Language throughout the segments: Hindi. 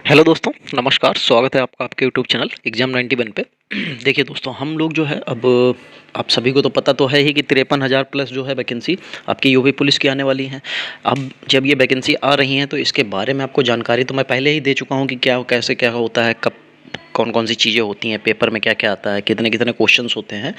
हेलो दोस्तों, नमस्कार। स्वागत है आपका आपके यूट्यूब चैनल एग्जाम 91 पे। देखिए दोस्तों, हम लोग जो है अब आप सभी को तो पता तो है ही कि 53,000 प्लस जो है वैकेंसी आपकी यूपी पुलिस की आने वाली हैं। अब जब ये वैकेंसी आ रही हैं तो इसके बारे में आपको जानकारी तो मैं पहले ही दे चुका हूँ कि क्या कैसे क्या होता है, कब कौन कौन सी चीज़ें होती हैं, पेपर में क्या क्या आता है, कितने कितने क्वेश्चंस होते हैं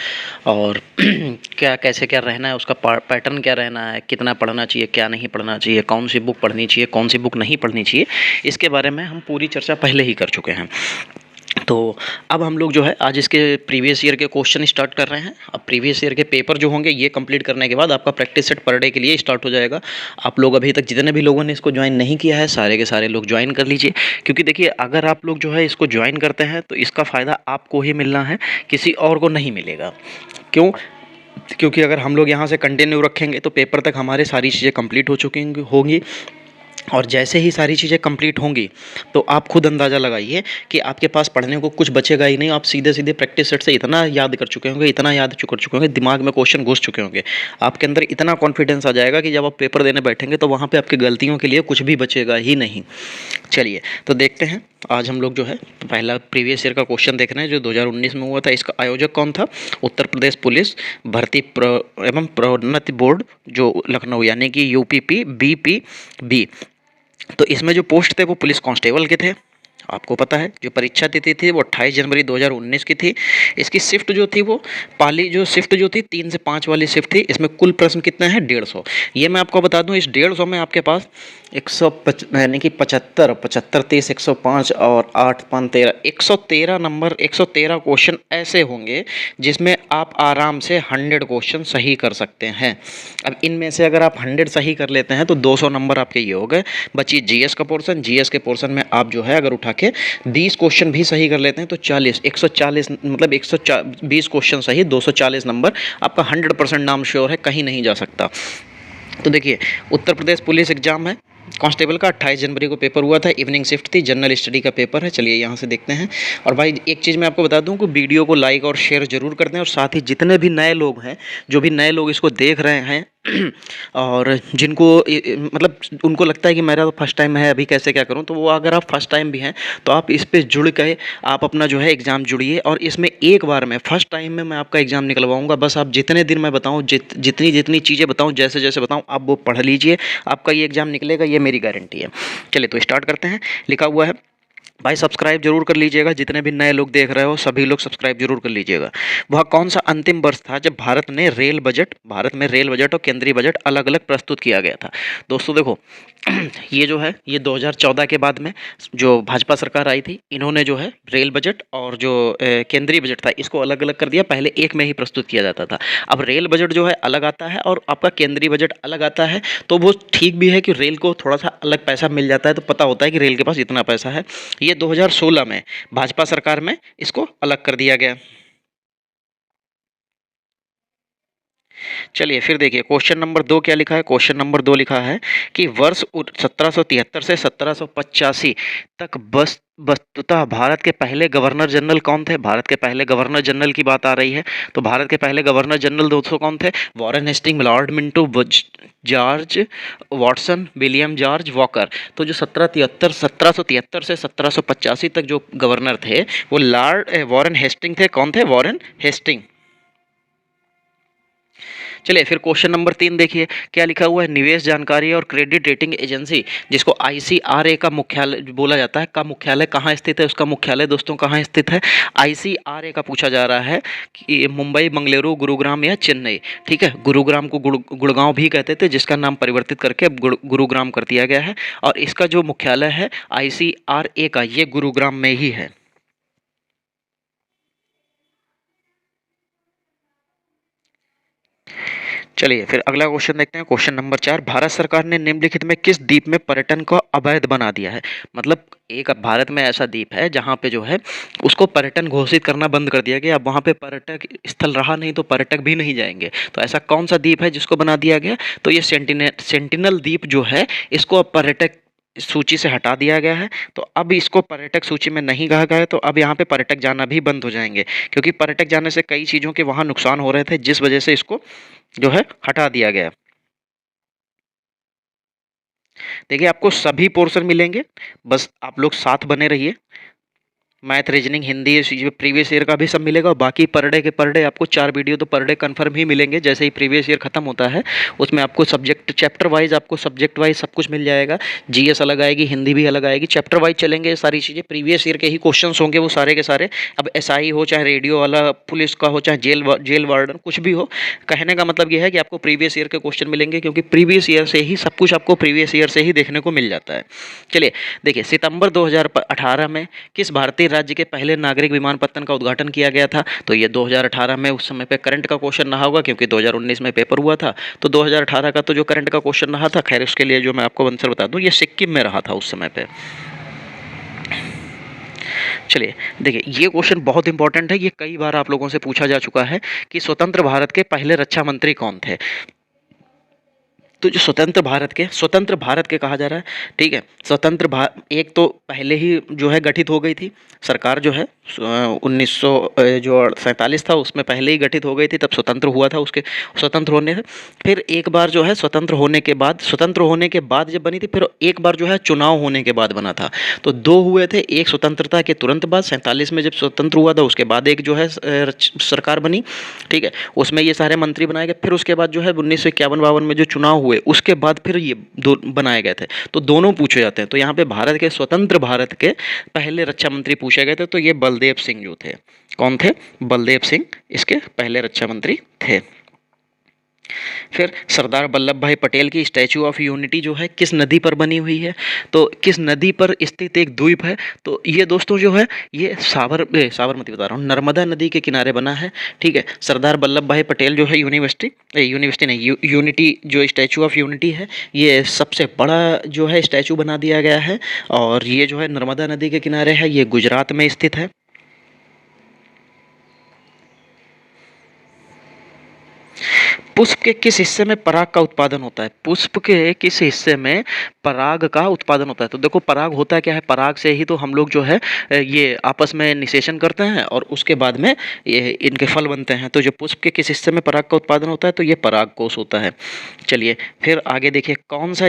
और क्या कैसे क्या रहना है, उसका पैटर्न क्या रहना है, कितना पढ़ना चाहिए, क्या नहीं पढ़ना चाहिए, कौन सी बुक पढ़नी चाहिए, कौन सी बुक नहीं पढ़नी चाहिए, इसके बारे में हम पूरी चर्चा पहले ही कर चुके हैं। तो अब हम लोग जो है आज इसके प्रीवियस ईयर के क्वेश्चन स्टार्ट कर रहे हैं। अब प्रीवियस ईयर के पेपर जो होंगे ये कंप्लीट करने के बाद आपका प्रैक्टिस सेट पर डे के लिए स्टार्ट हो जाएगा। आप लोग अभी तक जितने भी लोगों ने इसको ज्वाइन नहीं किया है सारे के सारे लोग ज्वाइन कर लीजिए, क्योंकि देखिए अगर आप लोग जो है इसको ज्वाइन करते हैं तो इसका फ़ायदा आपको ही मिलना है, किसी और को नहीं मिलेगा। क्यों? क्योंकि अगर हम लोग यहाँ से कंटिन्यू रखेंगे तो पेपर तक हमारे सारी चीज़ें कंप्लीट हो चुकी होंगी और जैसे ही सारी चीज़ें कंप्लीट होंगी तो आप खुद अंदाज़ा लगाइए कि आपके पास पढ़ने को कुछ बचेगा ही नहीं। आप सीधे सीधे प्रैक्टिस सेट से इतना याद कर चुके होंगे, इतना याद कर चुके होंगे, दिमाग में क्वेश्चन घुस चुके होंगे, आपके अंदर इतना कॉन्फिडेंस आ जाएगा कि जब आप पेपर देने बैठेंगे तो वहाँ पे आपकी गलतियों के लिए कुछ भी बचेगा ही नहीं। चलिए तो देखते हैं, आज हम लोग जो है पहला प्रीवियस ईयर का क्वेश्चन देख रहे हैं जो 2019 में हुआ था। इसका आयोजक कौन था? उत्तर प्रदेश पुलिस भर्ती एवं प्रोन्नति बोर्ड जो लखनऊ, यानी कि यूपीपी बीपीबी। तो इसमें जो पोस्ट थे वो पुलिस कांस्टेबल के थे। आपको पता है जो परीक्षा तिथि थी वो 28 जनवरी 2019 की थी। इसकी शिफ्ट जो थी वो पाली जो शिफ्ट जो थी 3 से 5 वाली शिफ्ट थी। इसमें कुल प्रश्न कितने हैं? 150। ये मैं आपको बता दूं, इस 150 में आपके पास 105 यानी कि 75 75 30 105 और 8 5 13 113 नंबर 113 क्वेश्चन ऐसे होंगे जिसमें आप आराम से 100 क्वेश्चन सही कर सकते हैं। अब इनमें से अगर आप 100 सही कर लेते हैं तो 200 नंबर आपके ये हो गए। बची जीएस का पोर्शन। जीएस के पोर्शन में आप जो है अगर उठा के 20 क्वेश्चन भी सही कर लेते हैं तो 140 मतलब 120 क्वेश्चन सही, 240 नंबर, आपका 100% नाम श्योर है, कहीं नहीं जा सकता। तो देखिए उत्तर प्रदेश पुलिस एग्जाम है कांस्टेबल का, 28 जनवरी को पेपर हुआ था, इवनिंग शिफ्ट थी, जनरल स्टडी का पेपर है। चलिए यहाँ से देखते हैं। और भाई एक चीज़ मैं आपको बता दूं कि वीडियो को लाइक और शेयर जरूर कर दें, और साथ ही जितने भी नए लोग हैं, जो भी नए लोग इसको देख रहे हैं और जिनको मतलब उनको लगता है कि मेरा तो फर्स्ट टाइम है, अभी कैसे क्या करूं, तो वो अगर आप फर्स्ट टाइम भी हैं तो आप इस पे जुड़ के आप अपना जो है एग्ज़ाम जुड़िए। और इसमें एक बार में फर्स्ट टाइम में मैं आपका एग्ज़ाम निकलवाऊंगा। बस आप जितने दिन मैं बताऊं, जितनी जितनी चीज़ें बताऊं, जैसे जैसे बताऊं, आप वो पढ़ लीजिए, आपका ये एग्ज़ाम निकलेगा, ये मेरी गारंटी है। चलिए तो स्टार्ट करते हैं। लिखा हुआ है भाई, सब्सक्राइब जरूर कर लीजिएगा, जितने भी नए लोग देख रहे हो सभी लोग सब्सक्राइब जरूर कर लीजिएगा। वह कौन सा अंतिम वर्ष था जब भारत में रेल बजट और केंद्रीय बजट अलग अलग प्रस्तुत किया गया था? दोस्तों देखो, ये जो है ये 2014 के बाद में जो भाजपा सरकार आई थी, इन्होंने जो है रेल बजट और जो केंद्रीय बजट था इसको अलग अलग कर दिया। पहले एक में ही प्रस्तुत किया जाता था। अब रेल बजट जो है अलग आता है और आपका केंद्रीय बजट अलग आता है। तो वो ठीक भी है कि रेल को थोड़ा सा अलग पैसा मिल जाता है, तो पता होता है कि रेल के पास इतना पैसा है। ये 2016 में भाजपा सरकार में इसको अलग कर दिया गया। चलिए फिर देखिए क्वेश्चन नंबर 2 क्या लिखा है। क्वेश्चन नंबर 2 लिखा है कि वर्ष 1773 से 1785 तक वस्तुतः भारत के पहले गवर्नर जनरल कौन थे? भारत के पहले गवर्नर जनरल की बात आ रही है। तो भारत के पहले गवर्नर जनरल दोस्तों कौन थे? Warren Hasting, Lord Minto, George Watson, William George Walker. तो जो 1773 से 1785 तक जो गवर्नर थे वो लॉर्ड वॉरेन हेस्टिंग थे। कौन थे? Warren Hasting. चलिए फिर क्वेश्चन नंबर 3 देखिए क्या लिखा हुआ है। निवेश जानकारी और क्रेडिट रेटिंग एजेंसी जिसको आईसीआरए का मुख्यालय बोला जाता है, का मुख्यालय कहाँ स्थित है? उसका मुख्यालय दोस्तों कहाँ स्थित है? आईसीआरए का पूछा जा रहा है कि मुंबई, बंगलुरु, गुरुग्राम या चेन्नई। ठीक है, गुरुग्राम को गुड़गांव भी कहते थे, जिसका नाम परिवर्तित करके अब गुरुग्राम कर दिया गया है। और इसका जो मुख्यालय है आईसीआरए का, ये गुरुग्राम में ही है। चलिए फिर अगला क्वेश्चन देखते हैं। क्वेश्चन नंबर 4, भारत सरकार ने निम्नलिखित में किस द्वीप में पर्यटन को अवैध बना दिया है? मतलब एक भारत में ऐसा द्वीप है जहाँ पे जो है उसको पर्यटन घोषित करना बंद कर दिया गया। अब वहाँ पे पर्यटक स्थल रहा नहीं तो पर्यटक भी नहीं जाएंगे। तो ऐसा कौन सा द्वीप है जिसको बना दिया गया? तो ये सेंटिनल द्वीप जो है इसको अब पर्यटक सूची से हटा दिया गया है। तो अब इसको पर्यटक सूची में नहीं कहा गया है, तो अब यहाँ पे पर्यटक जाना भी बंद हो जाएंगे, क्योंकि पर्यटक जाने से कई चीज़ों के वहाँ नुकसान हो रहे थे, जिस वजह से इसको जो है हटा दिया गया। देखिए आपको सभी पोर्शन मिलेंगे, बस आप लोग साथ बने रहिए। मैथ, रीजनिंग, हिंदी, इस प्रीवियस ईयर का भी सब मिलेगा और बाकी पर डे के पर डे आपको 4 वीडियो तो पर डे कन्फर्म ही मिलेंगे। जैसे ही प्रीवियस ईयर खत्म होता है उसमें आपको सब्जेक्ट चैप्टर वाइज, आपको सब्जेक्ट वाइज सब कुछ मिल जाएगा। जीएस अलग आएगी, हिंदी भी अलग आएगी, चैप्टर वाइज चलेंगे ये सारी चीज़ें। प्रीवियस ईयर के ही क्वेश्चंस होंगे वो सारे के सारे। अब एसआई हो, चाहे रेडियो वाला, पुलिस का हो, चाहे जेल वार्डन, कुछ भी हो, कहने का मतलब ये है कि आपको प्रीवियस ईयर के क्वेश्चन मिलेंगे, क्योंकि प्रीवियस ईयर से ही सब कुछ आपको प्रीवियस ईयर से ही देखने को मिल जाता है। चलिए देखिए, सितंबर 2018 में किस भारतीय राज्य के पहले नागरिक विमानपत्तन का उद्घाटन किया गया था? तो ये 2018 में, उस समय पे करंट का क्वेश्चन रहा होगा क्योंकि 2019 में पेपर हुआ था। तो 2018 का तो जो करंट का क्वेश्चन रहा था, खैर उसके लिए जो मैं आपको आंसर बता दूं, ये सिक्किम में रहा था उस समय पे। चलिए देखिए, ये क्वेश्चन बहुत इंपॉर्टेंट है, ये कई बार आप लोगों से पूछा जा चुका है कि स्वतंत्र भारत के पहले रक्षा मंत्री कौन थे। तो जो स्वतंत्र भारत के कहा जा रहा है, ठीक है। स्वतंत्र भारत एक तो पहले ही जो है गठित हो गई थी सरकार, जो है 1900 जो 47 था उसमें पहले ही गठित हो गई थी, तब स्वतंत्र हुआ था। उसके स्वतंत्र होने से फिर एक बार जो है स्वतंत्र होने के बाद जब बनी थी, फिर एक बार जो है चुनाव होने के बाद बना था। तो दो हुए थे, एक स्वतंत्रता के तुरंत बाद 47 में जब स्वतंत्र हुआ था, उसके बाद एक जो है सरकार बनी, ठीक है। उसमें ये सारे मंत्री बनाए गए। फिर उसके बाद जो है 1951-52 में जो चुनाव हुए, उसके बाद फिर ये दो बनाए गए थे। तो दोनों पूछे जाते हैं। तो यहाँ पे भारत के, स्वतंत्र भारत के पहले रक्षा मंत्री पूछे गए थे, तो ये बलदेव सिंह जो थे। कौन थे? बलदेव सिंह इसके पहले रक्षा मंत्री थे। फिर सरदार वल्लभ भाई पटेल की स्टैचू ऑफ यूनिटी जो है किस नदी पर बनी हुई है? तो किस नदी पर स्थित एक द्वीप है? तो ये दोस्तों जो है ये साबरमती बता रहा हूँ, नर्मदा नदी के किनारे बना है, ठीक है। सरदार वल्लभ भाई पटेल जो है यूनिवर्सिटी नहीं, यूनिटी जो स्टैचू ऑफ यूनिटी है, ये सबसे बड़ा जो है स्टैचू बना दिया गया है और ये जो है नर्मदा नदी के किनारे है, ये गुजरात में स्थित है। पुष्प के किस हिस्से में पराग का उत्पादन होता है? पुष्प के किस हिस्से में पराग का उत्पादन होता है? तो देखो, पराग होता क्या है, पराग से ही तो हम लोग जो है ये आपस में निषेचन करते हैं और उसके बाद में ये इनके फल बनते हैं। तो जो पुष्प के किस हिस्से में पराग का उत्पादन होता है, तो ये पराग कोश होता है। चलिए फिर आगे देखिए, कौन सा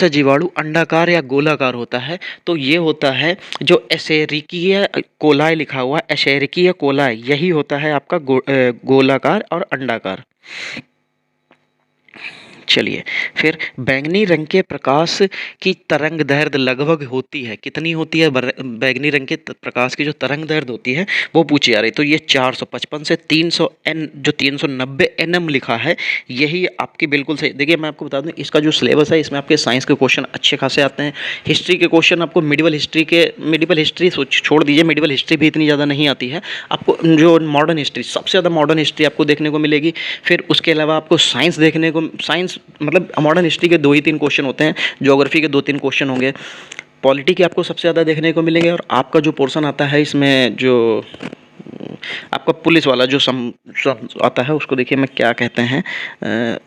जीवाणु अंडाकार या गोलाकार होता है? तो ये होता है जो एशेरिकीय कोलाई लिखा हुआ, एशेरिकीय कोलाई, यही होता है आपका गोलाकार और अंडाकार। चलिए फिर, बैंगनी रंग के प्रकाश की तरंग दैर्ध्य लगभग होती है, कितनी होती है? बैंगनी रंग के प्रकाश की जो तरंग दैर्ध्य होती है वो पूछी जा रही। तो ये 455 से 300 एन, जो 390 एनएम लिखा है, यही आपकी बिल्कुल सही। देखिए मैं आपको बता दूं, इसका जो सिलेबस है इसमें आपके साइंस के क्वेश्चन अच्छे खासे आते हैं। हिस्ट्री के क्वेश्चन आपको मिडिवल हिस्ट्री छोड़ दीजिए, मिडिवल हिस्ट्री भी इतनी ज़्यादा नहीं आती है आपको। जो मॉडर्न हिस्ट्री, सबसे ज़्यादा मॉडर्न हिस्ट्री आपको देखने को मिलेगी। फिर उसके अलावा आपको साइंस देखने को, साइंस मतलब मॉडर्न हिस्ट्री के 2 ही 3 क्वेश्चन होते हैं, ज्योग्राफी के 2-3 क्वेश्चन होंगे, पॉलिटी के आपको सबसे ज़्यादा देखने को मिलेंगे। और आपका जो पोर्शन आता है इसमें, जो आपका पुलिस वाला जो सम आता है, उसको देखिए मैं क्या कहते हैं,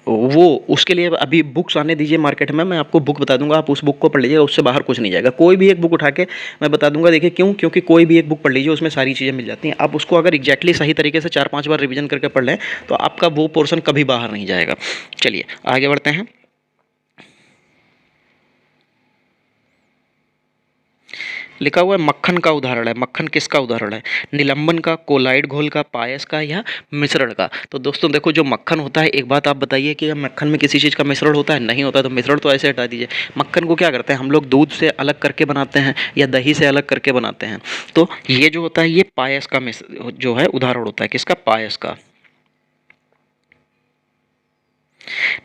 वो उसके लिए अभी बुक्स आने दीजिए मार्केट में, मैं आपको बुक बता दूंगा, आप उस बुक को पढ़ लीजिएगा, उससे बाहर कुछ नहीं जाएगा। कोई भी एक बुक उठा के मैं बता दूंगा, देखिए क्यों, क्योंकि कोई भी एक बुक पढ़ लीजिए, उसमें सारी चीज़ें मिल जाती हैं। आप उसको अगर एग्जैक्टली सही तरीके से 4-5 बार रिविजन करके पढ़ लें तो आपका वो पोर्शन कभी बाहर नहीं जाएगा। चलिए आगे बढ़ते हैं। लिखा हुआ है मक्खन का उदाहरण है। मक्खन किसका उदाहरण है? निलंबन का, कोलाइड घोल का, पायस का, या मिश्रण का? तो दोस्तों देखो, जो मक्खन होता है, एक बात आप बताइए कि मक्खन में किसी चीज़ का मिश्रण होता है? नहीं होता। तो मिश्रण तो ऐसे हटा दीजिए। मक्खन को क्या करते हैं हम लोग? दूध से अलग करके बनाते हैं या दही से अलग करके बनाते हैं। तो ये जो होता है, ये पायस का जो है उदाहरण होता है। किसका? पायस का।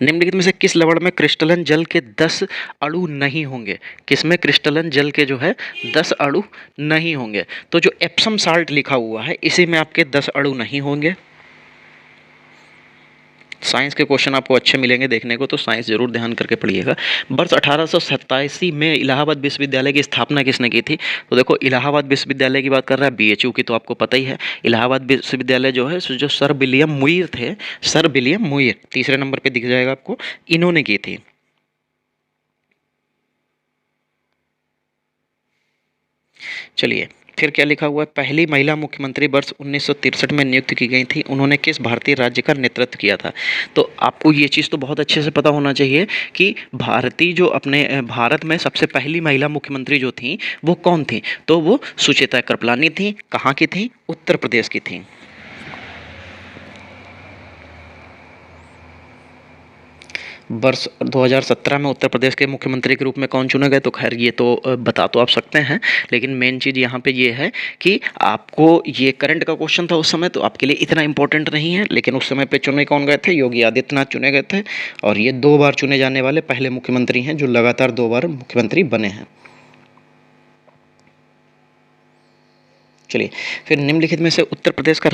निम्नलिखित में से किस लवण में क्रिस्टलन जल के 10 अणु नहीं होंगे? किसमें क्रिस्टलन जल के जो है 10 अणु नहीं होंगे? तो जो एप्सम साल्ट लिखा हुआ है, इसी में आपके 10 अणु नहीं होंगे। साइंस के क्वेश्चन आपको अच्छे मिलेंगे देखने को, तो साइंस जरूर ध्यान करके पढ़िएगा। वर्ष 1887 में इलाहाबाद विश्वविद्यालय की स्थापना किसने की थी? तो देखो, इलाहाबाद विश्वविद्यालय की बात कर रहा है, बीएचयू की तो आपको पता ही है। इलाहाबाद विश्वविद्यालय जो है, जो सर विलियम मुइर थे, सर विलियम मुइर तीसरे नंबर पे दिख जाएगा आपको, इन्होंने की थी। चलिए फिर क्या लिखा हुआ है, पहली महिला मुख्यमंत्री वर्ष 1963 में नियुक्त की गई थी, उन्होंने किस भारतीय राज्य का नेतृत्व किया था। तो आपको ये चीज़ तो बहुत अच्छे से पता होना चाहिए कि भारतीय जो अपने भारत में सबसे पहली महिला मुख्यमंत्री जो थी वो कौन थी, तो वो सुचेता कृपलानी थी। कहाँ की थी, उत्तर प्रदेश की थी। वर्ष 2017 में उत्तर प्रदेश के मुख्यमंत्री के रूप में कौन चुने गए, तो खैर ये तो बता तो आप सकते हैं, लेकिन मेन चीज़ यहाँ पे ये है कि आपको ये करंट का क्वेश्चन था उस समय, तो आपके लिए इतना इंपॉर्टेंट नहीं है, लेकिन उस समय पे चुने कौन गए थे, योगी आदित्यनाथ चुने गए थे। और ये 2 बार चुने जाने वाले पहले मुख्यमंत्री हैं जो लगातार 2 बार मुख्यमंत्री बने हैं। चलिए, फिर निम्नलिखित में से उत्तर प्रदेश का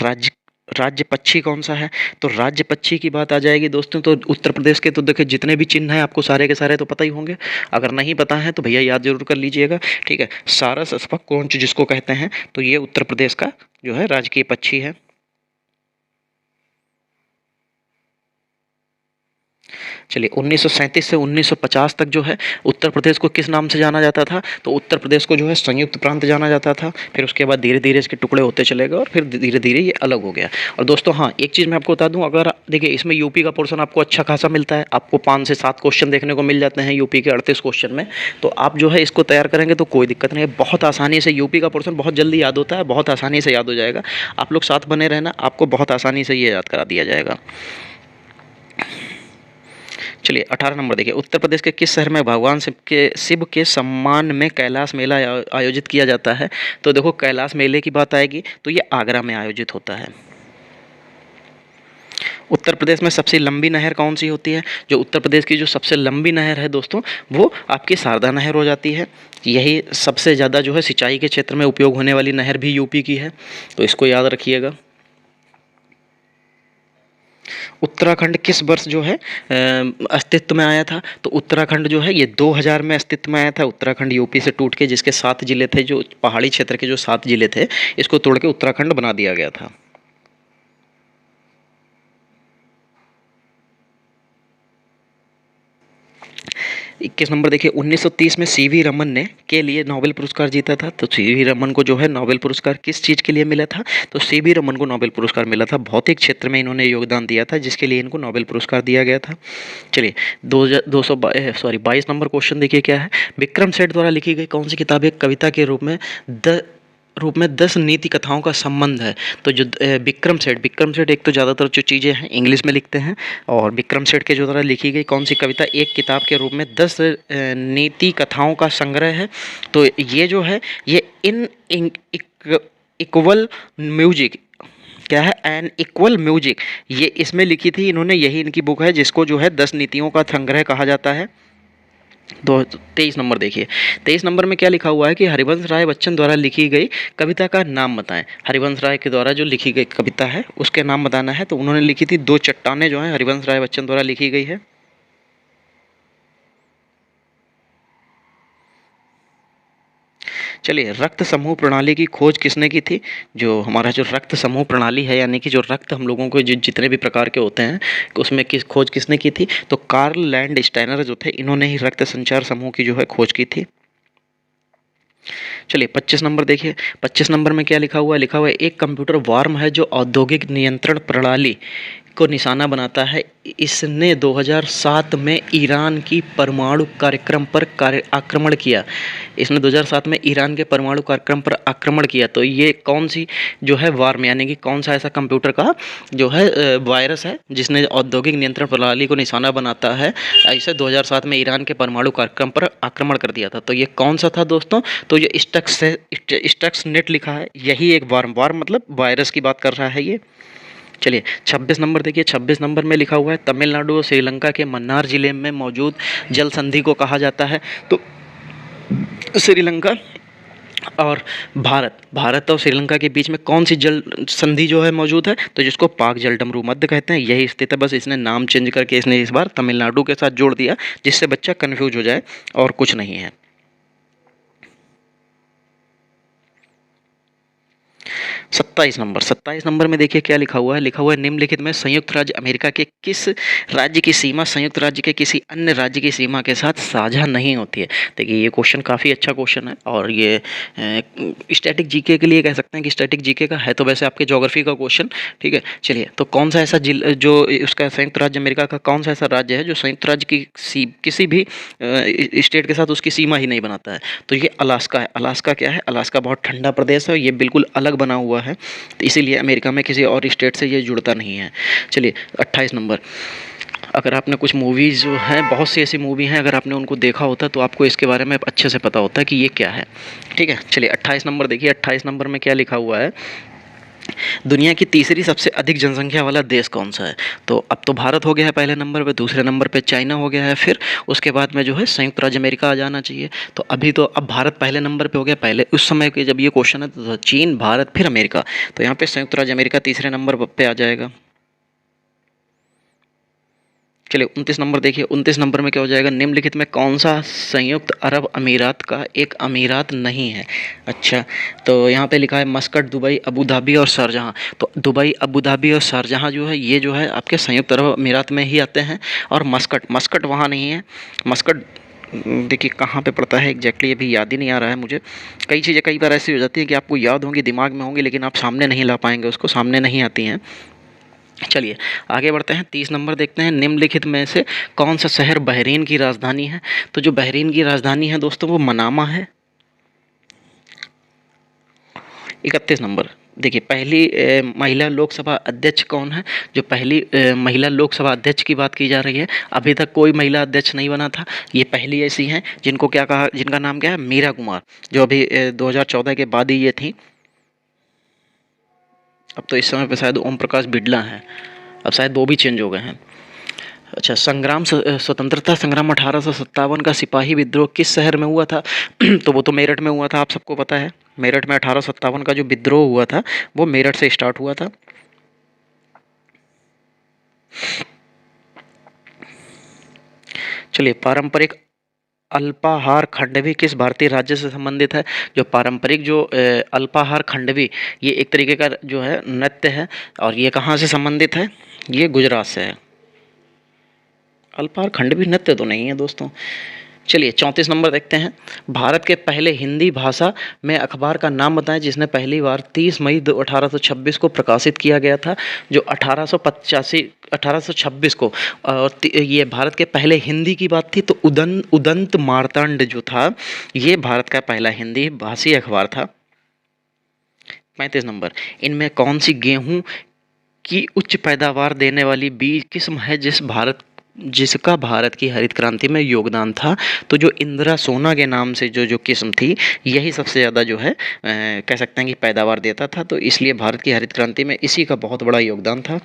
राज्य पक्षी कौन सा है, तो राज्य पक्षी की बात आ जाएगी दोस्तों, तो उत्तर प्रदेश के तो देखिए जितने भी चिन्ह हैं आपको सारे के सारे तो पता ही होंगे, अगर नहीं पता है तो भैया याद जरूर कर लीजिएगा, ठीक है। सारस अथवा कोंच जिसको कहते हैं, तो ये उत्तर प्रदेश का जो है राजकीय पक्षी है। चलिए, 1937 से 1950 तक जो है उत्तर प्रदेश को किस नाम से जाना जाता था, तो उत्तर प्रदेश को जो है संयुक्त प्रांत जाना जाता था। फिर उसके बाद धीरे धीरे इसके टुकड़े होते चले गए और फिर धीरे धीरे ये अलग हो गया। और दोस्तों हाँ, एक चीज़ मैं आपको बता दूं, अगर देखिए इसमें यूपी का पोर्शन आपको अच्छा खासा मिलता है, आपको 5 से 7 क्वेश्चन देखने को मिल जाते हैं यूपी के 38 क्वेश्चन में, तो आप जो है इसको तैयार करेंगे तो कोई दिक्कत नहीं है, बहुत आसानी से यूपी का पोर्शन बहुत जल्दी याद होता है, बहुत आसानी से याद हो जाएगा। आप लोग साथ बने रहना, आपको बहुत आसानी से ये याद करा दिया जाएगा। चलिए, 18 नंबर देखिए, उत्तर प्रदेश के किस शहर में भगवान शिव के सम्मान में कैलाश मेला आयोजित किया जाता है, तो देखो कैलाश मेले की बात आएगी तो ये आगरा में आयोजित होता है। उत्तर प्रदेश में सबसे लंबी नहर कौन सी होती है, जो उत्तर प्रदेश की जो सबसे लंबी नहर है दोस्तों वो आपकी शारदा नहर हो जाती है। यही सबसे ज़्यादा जो है सिंचाई के क्षेत्र में उपयोग होने वाली नहर भी यूपी की है, तो इसको याद रखिएगा। उत्तराखंड किस वर्ष जो है अस्तित्व में आया था, तो उत्तराखंड जो है ये 2000 में अस्तित्व में आया था। उत्तराखंड यूपी से टूट के जिसके 7 जिले थे, जो पहाड़ी क्षेत्र के जो 7 जिले थे, इसको तोड़ के उत्तराखंड बना दिया गया था। 21 नंबर देखिए, 1930 में सीवी रमन ने के लिए नोबेल पुरस्कार जीता था, तो सीवी रमन को जो है नोबेल पुरस्कार किस चीज़ के लिए मिला था, तो सीवी रमन को नोबेल पुरस्कार मिला था भौतिक क्षेत्र में, इन्होंने योगदान दिया था जिसके लिए इनको नोबेल पुरस्कार दिया गया था। चलिए, 22 नंबर क्वेश्चन देखिए क्या है, विक्रम सेठ द्वारा लिखी गई कौन सी किताब एक कविता के रूप में 10 नीति कथाओं का संबंध है, तो जो विक्रम सेठ एक तो ज़्यादातर जो चीज़ें हैं इंग्लिश में लिखते हैं, और विक्रम सेठ के जो द्वारा लिखी गई कौन सी कविता एक किताब के रूप में 10 नीति कथाओं का संग्रह है, तो ये जो है ये इक्वल म्यूजिक क्या है, एन इक्वल म्यूजिक, ये इसमें लिखी थी इन्होंने, यही इनकी बुक है जिसको जो है 10 नीतियों का संग्रह कहा जाता है। 23 नंबर देखिए, 23 नंबर में क्या लिखा हुआ है कि हरिवंश राय बच्चन द्वारा लिखी गई कविता का नाम बताएं। हरिवंश राय के द्वारा जो लिखी गई कविता है उसके नाम बताना है, तो उन्होंने लिखी थी दो चट्टानें, जो है हरिवंश राय बच्चन द्वारा लिखी गई है। चलिए, रक्त समूह प्रणाली की खोज किसने की थी, जो हमारा जो रक्त समूह प्रणाली है, यानी कि जो रक्त हम लोगों को जितने भी प्रकार के होते हैं उसमें खोज किसने की थी, तो कार्ल लैंड स्टाइनर जो थे इन्होंने ही रक्त संचार समूह की जो है खोज की थी। चलिए, 25 नंबर देखिए, 25 नंबर में क्या लिखा हुआ है एक कंप्यूटर वार्म है जो औद्योगिक नियंत्रण प्रणाली को निशाना बनाता है, इसने 2007 में ईरान की परमाणु कार्यक्रम पर आक्रमण किया। इसने 2007 में ईरान के परमाणु कार्यक्रम पर आक्रमण किया, तो ये कौन सी जो है वार्म, यानी कि कौन सा ऐसा कंप्यूटर का जो है वायरस है जिसने औद्योगिक नियंत्रण प्रणाली को निशाना बनाता है, ऐसे 2007 में ईरान के परमाणु कार्यक्रम पर आक्रमण कर दिया था, तो ये कौन सा था दोस्तों, तो ये स्टक्स नेट लिखा है, यही एक वार्म मतलब वायरस की बात कर रहा है ये। चलिए, 26 नंबर देखिए, 26 नंबर में लिखा हुआ है तमिलनाडु और श्रीलंका के मन्नार जिले में मौजूद जल संधि को कहा जाता है, तो श्रीलंका और भारत और श्रीलंका के बीच में कौन सी जल संधि जो है मौजूद है, तो जिसको पाक जलडमरू मध्य कहते हैं, यही स्थित है, बस इसने नाम चेंज करके इसने इस बार तमिलनाडु के साथ जोड़ दिया जिससे बच्चा कन्फ्यूज हो जाए, और कुछ नहीं है। 70 27 नंबर में देखिए क्या लिखा हुआ है निम्नलिखित में संयुक्त राज्य अमेरिका के किस राज्य की सीमा संयुक्त राज्य के किसी अन्य राज्य की सीमा के साथ साझा नहीं होती है। देखिए ये क्वेश्चन काफ़ी अच्छा क्वेश्चन है और ये स्टैटिक जीके के लिए कह सकते हैं कि स्टैटिक जीके का है, तो वैसे आपके ज्योग्राफी का क्वेश्चन। ठीक है, चलिए तो कौन सा ऐसा जिला जो उसका संयुक्त राज्य अमेरिका का कौन सा ऐसा राज्य है जो संयुक्त राज्य की किसी भी स्टेट के साथ उसकी सीमा ही नहीं बनाता है, तो ये अलास्का है। अलास्का क्या है, अलास्का बहुत ठंडा प्रदेश है, ये बिल्कुल अलग बना हुआ है, तो इसीलिए अमेरिका में किसी और स्टेट से ये जुड़ता नहीं है। चलिए 28 नंबर, अगर आपने कुछ मूवीज़ जो हैं, बहुत सी ऐसी मूवी हैं, अगर आपने उनको देखा होता तो आपको इसके बारे में अच्छे से पता होता है कि ये क्या है। ठीक है, चलिए 28 नंबर देखिए, 28 नंबर में क्या लिखा हुआ है, दुनिया की तीसरी सबसे अधिक जनसंख्या वाला देश कौन सा है। तो अब तो भारत हो गया है पहले नंबर पे, दूसरे नंबर पे चाइना हो गया है, फिर उसके बाद में जो है संयुक्त राज्य अमेरिका आ जाना चाहिए। तो अभी तो अब भारत पहले नंबर पे हो गया, पहले उस समय के जब ये क्वेश्चन है तो चीन, भारत, फिर अमेरिका, तो यहाँ पे संयुक्त राज्य अमेरिका तीसरे नंबर पे आ जाएगा। चलिए 29 नंबर देखिए, 29 नंबर में क्या हो जाएगा, निम्नलिखित में कौन सा संयुक्त अरब अमीरात का एक अमीरात नहीं है। अच्छा, तो यहाँ पे लिखा है मस्कट, दुबई, अबू धाबी और शारजहाँ। तो दुबई, अबू धाबी और शारजहाँ जो है ये जो है आपके संयुक्त अरब अमीरात में ही आते हैं, और मस्कट वहाँ नहीं है। मस्कट देखिए कहाँ पे पड़ता है एग्जैक्टली अभी याद ही नहीं आ रहा है मुझे। कई चीज़ें कई बार ऐसी हो जाती हैं कि आपको याद होंगी, दिमाग में होंगी, लेकिन आप सामने नहीं ला पाएंगे, उसको सामने नहीं आती हैं। चलिए आगे बढ़ते हैं, 30 नंबर देखते हैं, निम्नलिखित में से कौन सा शहर बहरीन की राजधानी है। तो जो बहरीन की राजधानी है दोस्तों वो मनामा है। 31 नंबर देखिए, पहली महिला लोकसभा अध्यक्ष कौन है। जो पहली महिला लोकसभा अध्यक्ष की बात की जा रही है, अभी तक कोई महिला अध्यक्ष नहीं बना था, ये पहली ऐसी हैं जिनको क्या कहा, जिनका नाम क्या है, मीरा कुमार, जो अभी 2014 के बाद ही ये थी। अब तो इस समय पे शायद ओम प्रकाश बिड़ला हैं, अब शायद वो भी चेंज हो गए हैं। अच्छा, स्वतंत्रता संग्राम 1857 का सिपाही विद्रोह किस शहर में हुआ था। तो वो तो मेरठ में हुआ था, आप सबको पता है। मेरठ में 1857 का जो विद्रोह हुआ था वो मेरठ से स्टार्ट हुआ था। चलिए, पारंपरिक अल्पाहार खंडवी किस भारतीय राज्य से संबंधित है। जो पारंपरिक जो अल्पाहार खंडवी, ये एक तरीके का जो है नृत्य है, और ये कहाँ से संबंधित है, ये गुजरात से है। अल्पाहार खंडवी नृत्य तो नहीं है दोस्तों। चलिए 34 नंबर देखते हैं, भारत के पहले हिंदी भाषा में अखबार का नाम बताएं जिसने पहली बार 30 मई 1826 को प्रकाशित किया गया था। जो 1826 को, और ये भारत के पहले हिंदी की बात थी, तो उदंत मार्तांड जो था ये भारत का पहला हिंदी भाषी अखबार था। 35 नंबर, इनमें कौन सी गेहूं की उच्च पैदावार देने वाली बीज किस्म है जिसका भारत की हरित क्रांति में योगदान था। तो जो इंदिरा सोना के नाम से जो किस्म थी, यही सबसे ज़्यादा जो है कह सकते हैं कि पैदावार देता था, तो इसलिए भारत की हरित क्रांति में इसी का बहुत बड़ा योगदान था।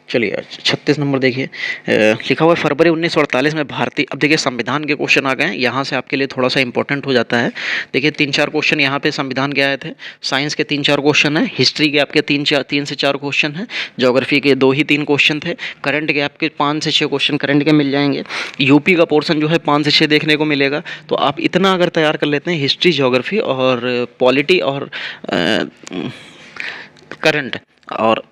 चलिए 36 नंबर देखिए, लिखा हुआ है फरवरी 1948 में भारतीय, अब देखिए संविधान के क्वेश्चन आ गए हैं, यहाँ से आपके लिए थोड़ा सा इंपॉर्टेंट हो जाता है। देखिए 3-4 क्वेश्चन यहाँ पे संविधान के आए थे, साइंस के 3-4 क्वेश्चन हैं, हिस्ट्री के आपके 3 से 4 क्वेश्चन हैं, ज्योग्राफी के 2 ही 3 क्वेश्चन थे, करंट के आपके 5 से 6 क्वेश्चन करंट के मिल जाएंगे, यूपी का पोर्सन जो है 5 से 6 देखने को मिलेगा। तो आप इतना अगर तैयार कर लेते हैं, हिस्ट्री, ज्योग्राफी और पॉलिटी और करंट, और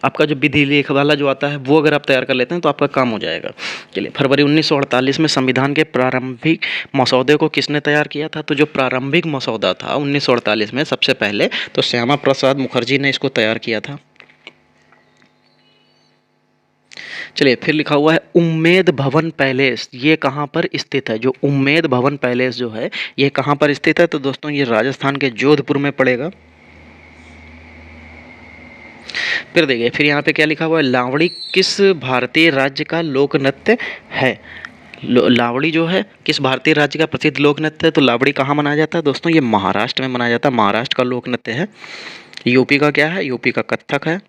आपका जो विधि लेख वाला जो आता है वो अगर आप तैयार कर लेते हैं तो आपका काम हो जाएगा। चलिए, फरवरी 1948 में संविधान के प्रारंभिक मसौदे को किसने तैयार किया था। तो जो प्रारंभिक मसौदा था 1948 में सबसे पहले, तो श्यामा प्रसाद मुखर्जी ने इसको तैयार किया था। चलिए, फिर लिखा हुआ है उम्मेद भवन पैलेस, ये कहाँ पर स्थित है। जो उम्मेद भवन पैलेस जो है ये कहाँ पर स्थित है, तो दोस्तों ये राजस्थान के जोधपुर में पड़ेगा। फिर देखिए, फिर यहाँ पे क्या लिखा हुआ है, लावड़ी किस भारतीय राज्य का लोक नृत्य है। लावड़ी जो है किस भारतीय राज्य का प्रसिद्ध लोक नृत्य है। तो लावड़ी कहाँ मनाया जाता है दोस्तों, ये महाराष्ट्र में मनाया जाता है, महाराष्ट्र का लोक नृत्य है। यूपी का क्या है, यूपी का कथक है।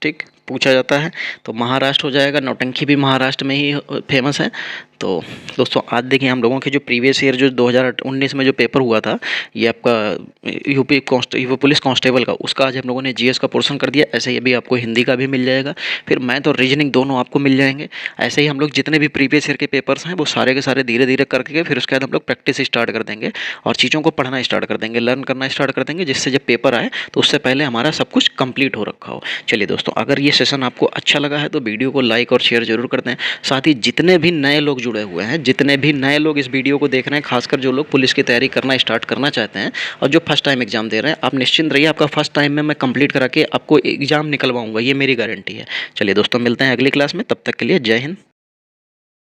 ठीक, पूछा जाता है तो महाराष्ट्र हो जाएगा। नौटंकी भी महाराष्ट्र में ही फेमस है। तो दोस्तों आज देखिए हम लोगों के जो प्रीवियस ईयर जो 2019 में जो पेपर हुआ था, ये आपका यूपी पुलिस कांस्टेबल का, उसका आज हम लोगों ने जीएस का पोर्शन कर दिया। ऐसे ही अभी आपको हिंदी का भी मिल जाएगा, फिर मैथ और रीजनिंग दोनों आपको मिल जाएंगे। ऐसे ही हम लोग जितने भी प्रीवियस ईयर के पेपर्स हैं वो सारे के सारे धीरे धीरे करके फिर उसके बाद हम लोग प्रैक्टिस स्टार्ट कर देंगे और चीज़ों को पढ़ना स्टार्ट कर देंगे, लर्न करना स्टार्ट कर देंगे, जिससे जब पेपर आए तो उससे पहले हमारा सब कुछ कंप्लीट हो रखा हो। चलिए दोस्तों, अगर ये सेशन आपको अच्छा लगा है तो वीडियो को लाइक और शेयर जरूर कर दें। साथ ही जितने भी नए लोग जुड़े हुए हैं, जितने भी नए लोग इस वीडियो को देख रहे हैं, खासकर जो लोग पुलिस की तैयारी करना स्टार्ट करना चाहते हैं और जो फर्स्ट टाइम एग्जाम दे रहे हैं, आप निश्चिंत रहिए, आपका फर्स्ट टाइम में मैं कंप्लीट करा के आपको एग्जाम निकलवाऊंगा, ये मेरी गारंटी है। चलिए दोस्तों, मिलते हैं अगली क्लास में, तब तक के लिए जय हिंद।